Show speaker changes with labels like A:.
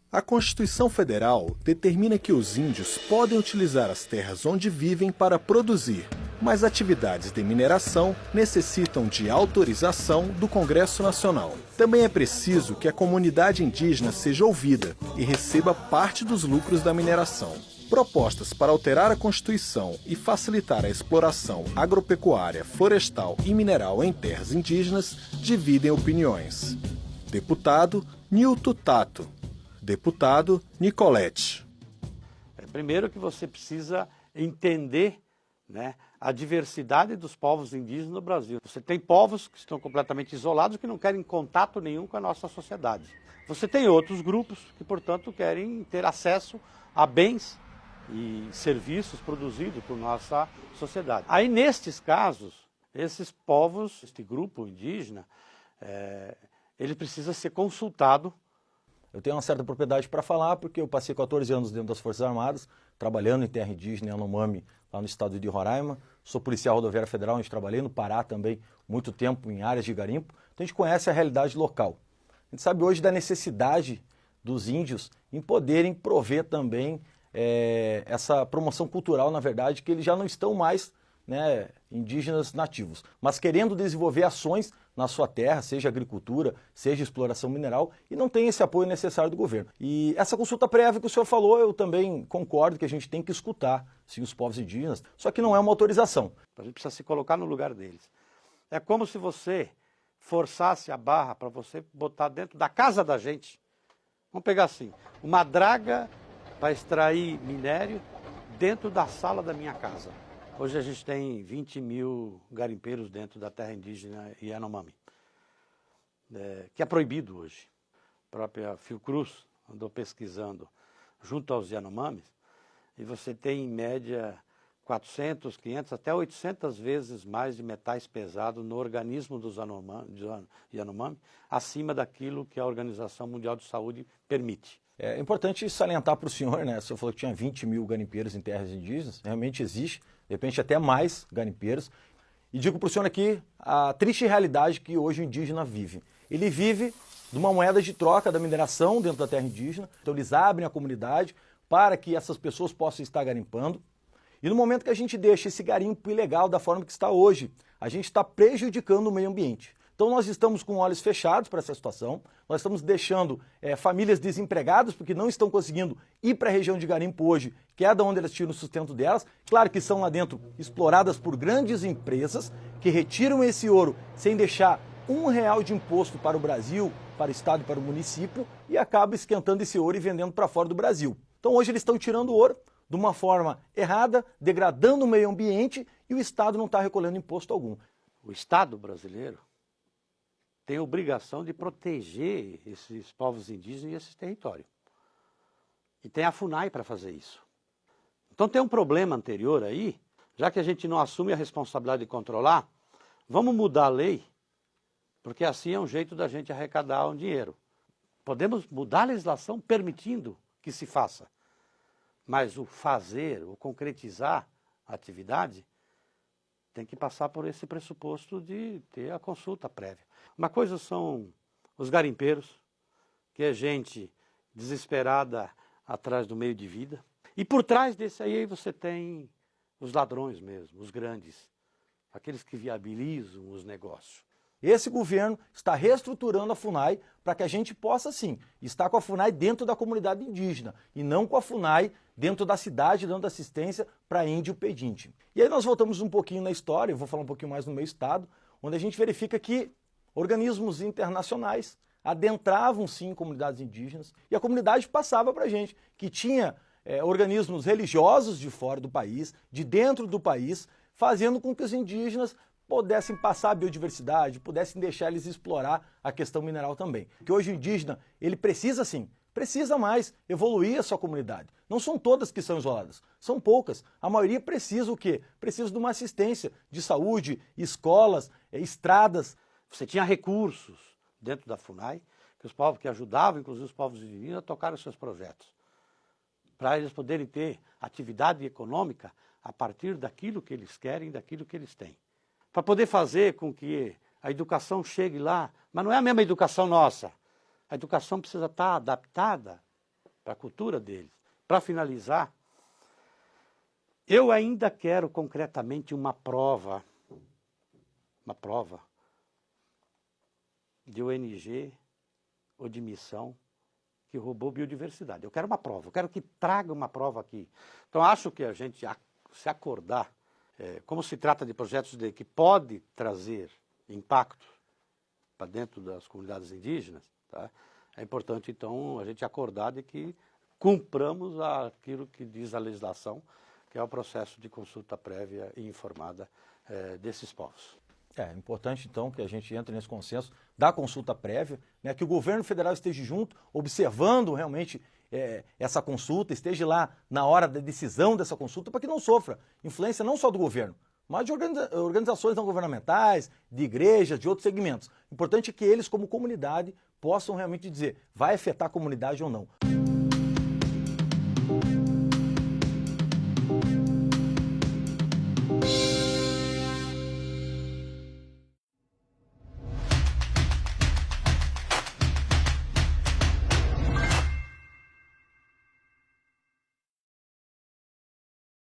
A: A Constituição Federal determina que os índios podem utilizar as terras onde vivem para produzir, mas atividades de mineração necessitam de autorização do Congresso Nacional. Também é preciso que a comunidade indígena seja ouvida e receba parte dos lucros da mineração. Propostas para alterar a Constituição e facilitar a exploração agropecuária, florestal e mineral em terras indígenas dividem opiniões. Deputado Nilton Tato. Deputado Nicolete.
B: Primeiro que você precisa entender, né, a diversidade dos povos indígenas no Brasil. Você tem povos que estão completamente isolados, que não querem contato nenhum com a nossa sociedade. Você tem outros grupos que, portanto, querem ter acesso a bens e serviços produzidos por nossa sociedade. Aí, nestes casos, esses povos, este grupo indígena, ele precisa ser consultado.
C: Eu tenho uma certa propriedade para falar, porque eu passei 14 anos dentro das Forças Armadas, trabalhando em terra indígena, em Yanomami, lá no estado de Roraima. Sou policial rodoviário federal, onde trabalhei no Pará também, muito tempo em áreas de garimpo. Então a gente conhece a realidade local. A gente sabe hoje da necessidade dos índios em poderem prover também essa promoção cultural, na verdade, que eles já não estão mais, né, indígenas nativos, mas querendo desenvolver ações na sua terra, seja agricultura, seja exploração mineral, e não tem esse apoio necessário do governo. E essa consulta prévia que o senhor falou, eu também concordo que a gente tem que escutar, sim, os povos indígenas, só que não é uma autorização.
B: A gente precisa se colocar no lugar deles. É como se você forçasse a barra para você botar dentro da casa da gente. Vamos pegar assim, uma draga para extrair minério dentro da sala da minha casa. Hoje a gente tem 20 mil garimpeiros dentro da terra indígena Yanomami, que é proibido hoje. A própria Fiocruz andou pesquisando junto aos Yanomamis, e você tem em média 400, 500, até 800 vezes mais de metais pesados no organismo dos Yanomami, acima daquilo que a Organização Mundial de Saúde permite.
C: É importante salientar para o senhor, né? O senhor falou que tinha 20 mil garimpeiros em terras indígenas, realmente existe, de repente até mais garimpeiros. E digo para o senhor aqui a triste realidade que hoje o indígena vive. Ele vive de uma moeda de troca da mineração dentro da terra indígena, então eles abrem a comunidade para que essas pessoas possam estar garimpando. E no momento que a gente deixa esse garimpo ilegal da forma que está hoje, a gente está prejudicando o meio ambiente. Então nós estamos com olhos fechados para essa situação, nós estamos deixando famílias desempregadas porque não estão conseguindo ir para a região de garimpo hoje, que é da onde elas tiram o sustento delas. Claro que são lá dentro exploradas por grandes empresas que retiram esse ouro sem deixar R$1 de imposto para o Brasil, para o estado e para o município, e acabam esquentando esse ouro e vendendo para fora do Brasil. Então hoje eles estão tirando o ouro de uma forma errada, degradando o meio ambiente, e o estado não está recolhendo imposto algum.
B: O Estado brasileiro tem a obrigação de proteger esses povos indígenas e esses territórios. E tem a FUNAI para fazer isso. Então tem um problema anterior aí, já que a gente não assume a responsabilidade de controlar, vamos mudar a lei, porque assim é um jeito da gente arrecadar um dinheiro. Podemos mudar a legislação permitindo que se faça, mas o fazer, o concretizar a atividade, tem que passar por esse pressuposto de ter a consulta prévia. Uma coisa são os garimpeiros, que é gente desesperada atrás do meio de vida. E por trás desse aí você tem os ladrões mesmo, os grandes, aqueles que viabilizam os negócios.
C: Esse governo está reestruturando a FUNAI para que a gente possa, sim, estar com a FUNAI dentro da comunidade indígena e não com a FUNAI dentro da cidade, dando assistência para índio pedinte. E aí nós voltamos um pouquinho na história, eu vou falar um pouquinho mais no meu estado, onde a gente verifica que organismos internacionais adentravam, sim, comunidades indígenas, e a comunidade passava para a gente que tinha organismos religiosos de fora do país, de dentro do país, fazendo com que os indígenas pudessem passar a biodiversidade, pudessem deixar eles explorar a questão mineral também. Que hoje o indígena, ele precisa sim, precisa mais evoluir a sua comunidade. Não são todas que são isoladas, são poucas. A maioria precisa o quê? Precisa de uma assistência de saúde, escolas, estradas.
B: Você tinha recursos dentro da FUNAI, que os povos que ajudavam, inclusive os povos indígenas, a tocar os seus projetos, para eles poderem ter atividade econômica a partir daquilo que eles querem, daquilo que eles têm. Para poder fazer com que a educação chegue lá, mas não é a mesma educação nossa. A educação precisa estar adaptada para a cultura deles. Para finalizar, eu ainda quero concretamente uma prova de ONG ou de missão que roubou biodiversidade. Eu quero uma prova, eu quero que traga uma prova aqui. Então, acho que a gente se acordar, como se trata de projetos que pode trazer impacto para dentro das comunidades indígenas, tá? É importante, então, a gente acordar de que cumpramos aquilo que diz a legislação, que é o processo de consulta prévia e informada desses povos.
C: É importante, então, que a gente entre nesse consenso da consulta prévia, né, que o governo federal esteja junto, observando realmente essa consulta, esteja lá na hora da decisão dessa consulta, para que não sofra influência não só do governo, mas de organizações não governamentais, de igrejas, de outros segmentos. O importante é que eles, como comunidade, possam realmente dizer, vai afetar a comunidade ou não.